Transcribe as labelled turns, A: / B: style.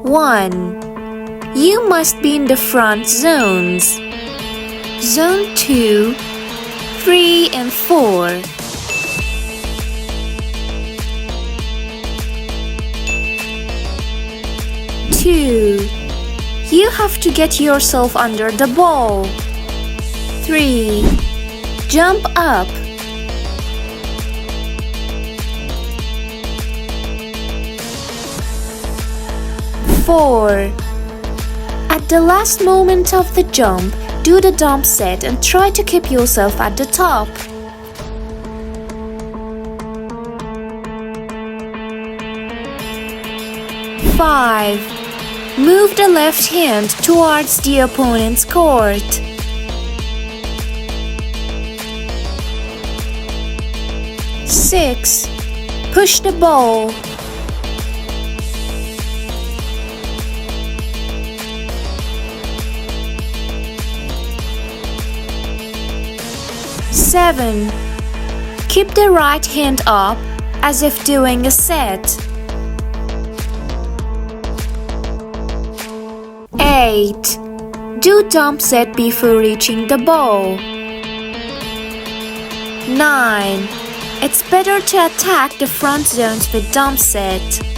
A: 1. You must be in the front zones. Zone 2, 3 and 4. 2. You have to get yourself under the ball. 3. Jump up. 4. At the last moment of the jump, do the dump set and try to keep yourself at the top. 5. Move the left hand towards the opponent's court. 6. Push the ball. 7. Keep the right hand up as if doing a set. 8. Do dump set before reaching the ball. 9. It's better to attack the front zones with dump set.